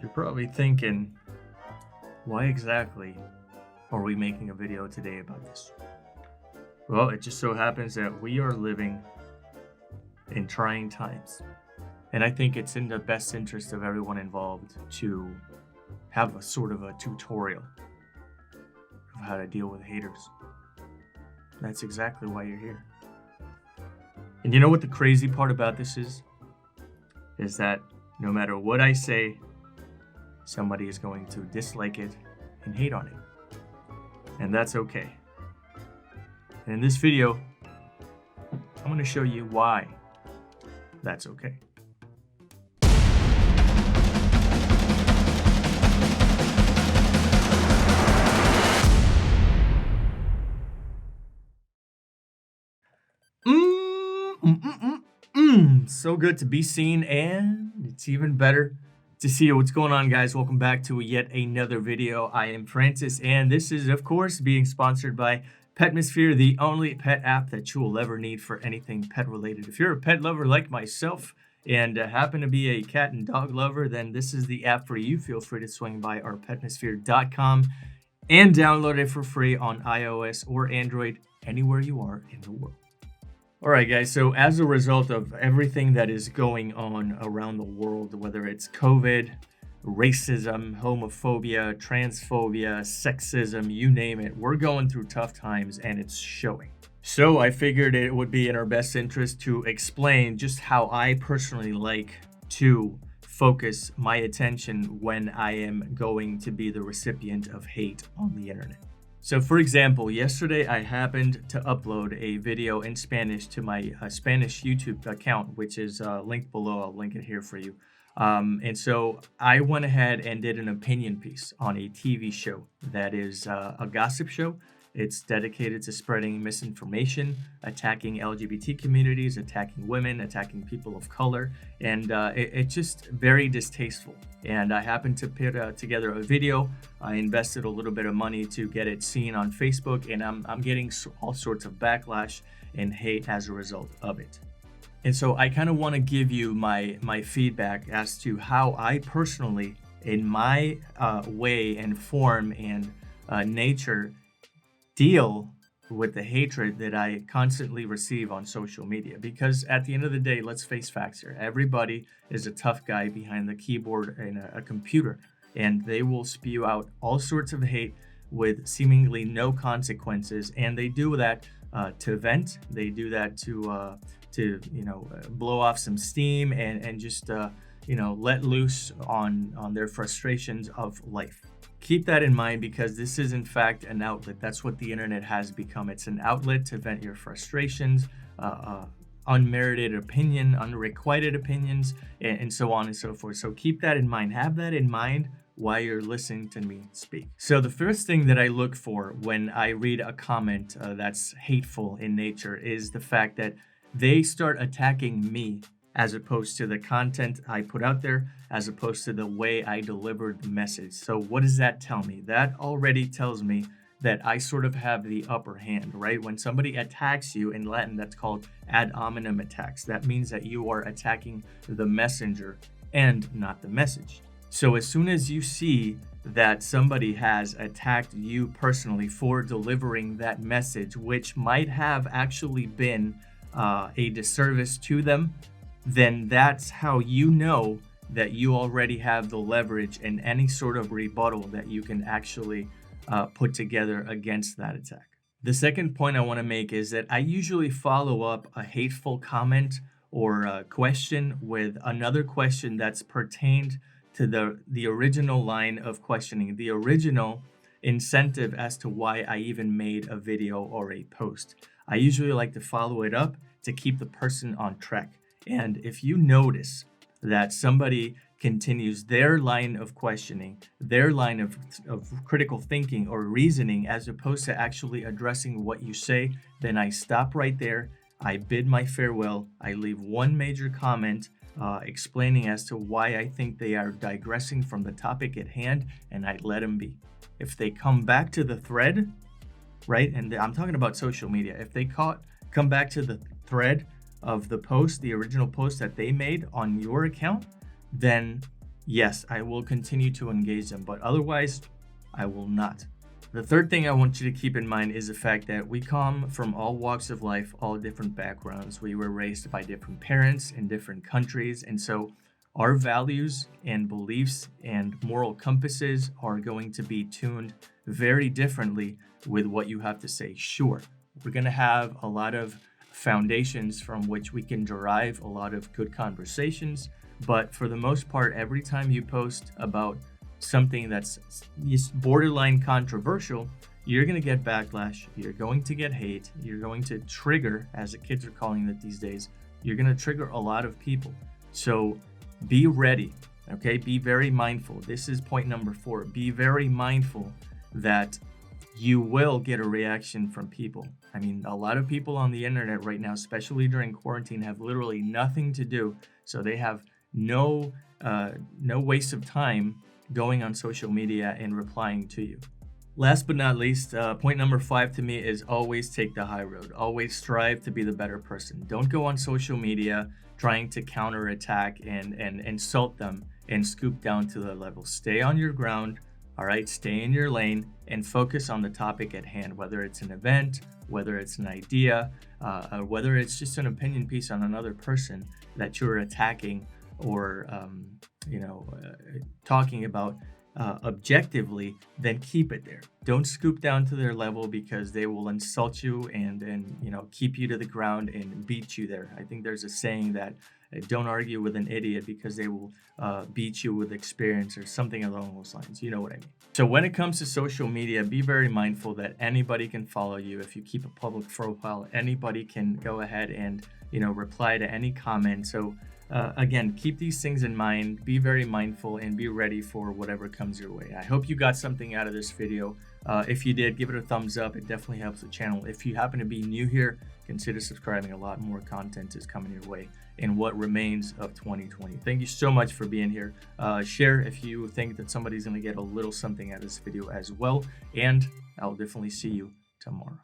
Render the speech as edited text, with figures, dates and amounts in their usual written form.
You're probably thinking, why exactly are we making a video today about this? Well, it just so happens that we are living in trying times. And I think it's in the best interest of everyone involved to have a sort of a tutorial of how to deal with haters. That's exactly why you're here. And you know what the crazy part about this is? Is that no matter what I say, somebody is going to dislike it and hate on it. And that's okay. And in this video, I'm going to show you why that's okay. So good to be seen, and it's even better to see you. What's going on, guys? Welcome back to yet another video. I am Francis, and this is, of course, being sponsored by Petmosphere, the only pet app that you will ever need for anything pet related. If you're a pet lover like myself and happen to be a cat and dog lover, then this is the app for you. Feel free to swing by our petmosphere.com and download it for free on iOS or Android, anywhere you are in the world. All right, guys, so as a result of everything that is going on around the world, whether it's COVID, racism, homophobia, transphobia, sexism, you name it, we're going through tough times and it's showing. So I figured it would be in our best interest to explain just how I personally like to focus my attention when I am going to be the recipient of hate on the internet. So for example, yesterday I happened to upload a video in Spanish to my Spanish YouTube account, which is linked below. I'll link it here for you. And so I went ahead and did an opinion piece on a TV show that is a gossip show. It's dedicated to spreading misinformation, attacking LGBT communities, attacking women, attacking people of color, and it's just very distasteful. And I happened to put together a video. I invested a little bit of money to get it seen on Facebook, and I'm getting all sorts of backlash and hate as a result of it. And so I kind of want to give you my feedback as to how I personally, in my way and form and nature, deal with the hatred that I constantly receive on social media. Because at the end of the day, let's face facts here. Everybody is a tough guy behind the keyboard in a computer, and they will spew out all sorts of hate with seemingly no consequences. And they do that to vent. They do that to blow off some steam and just let loose on their frustrations of life. Keep that in mind, because this is in fact an outlet. That's what the internet has become. It's an outlet to vent your frustrations, unmerited opinion, unrequited opinions, and so on and so forth. So keep that in mind. Have that in mind while you're listening to me speak. So the first thing that I look for when I read a comment that's hateful in nature is the fact that they start attacking me as opposed to the content I put out there, as opposed to the way I delivered the message. So what does that tell me? That already tells me that I sort of have the upper hand, right? When somebody attacks you, in Latin, that's called ad hominem attacks. That means that you are attacking the messenger and not the message. So as soon as you see that somebody has attacked you personally for delivering that message, which might have actually been a disservice to them, then that's how you know that you already have the leverage and any sort of rebuttal that you can actually put together against that attack. The second point I want to make is that I usually follow up a hateful comment or a question with another question that's pertained to the original line of questioning, the original incentive as to why I even made a video or a post. I usually like to follow it up to keep the person on track. And if you notice that somebody continues their line of questioning, their line of critical thinking or reasoning, as opposed to actually addressing what you say, then I stop right there. I bid my farewell. I leave one major comment explaining as to why I think they are digressing from the topic at hand, and I let them be. If they come back to the thread, right, and I'm talking about social media, if they come back to the thread of the post, the original post that they made on your account, then yes, I will continue to engage them, but otherwise, I will not. The third thing I want you to keep in mind is the fact that we come from all walks of life, all different backgrounds. We were raised by different parents in different countries, and so our values and beliefs and moral compasses are going to be tuned very differently with what you have to say. Sure, we're going to have a lot of foundations from which we can derive a lot of good conversations, but for the most part, every time you post about something that's borderline controversial, you're going to get backlash, you're going to get hate, you're going to trigger, as the kids are calling it these days, you're going to trigger a lot of people. So be ready, okay? Be very mindful. This is point number 4. Be very mindful that you will get a reaction from people. I mean, a lot of people on the internet right now, especially during quarantine, have literally nothing to do. So they have no waste of time going on social media and replying to you. Last but not least, point number 5 to me is always take the high road. Always strive to be the better person. Don't go on social media trying to counterattack and insult them and scoop down to their level. Stay on your ground, all right? Stay in your lane and focus on the topic at hand, whether it's an event, whether it's an idea, or whether it's just an opinion piece on another person that you're attacking or talking about objectively. Then keep it there. Don't scoop down to their level, because they will insult you and keep you to the ground and beat you there. I think there's a saying that don't argue with an idiot, because they will beat you with experience, or something along those lines. You know what I mean? So when it comes to social media, be very mindful that anybody can follow you. If you keep a public profile, anybody can go ahead and reply to any comment. So again, keep these things in mind, be very mindful, and be ready for whatever comes your way. I hope you got something out of this video. If you did, give it a thumbs up. It definitely helps the channel. If you happen to be new here, consider subscribing. A lot more content is coming your way in what remains of 2020. Thank you so much for being here. Share if you think that somebody's going to get a little something out of this video as well. And I'll definitely see you tomorrow.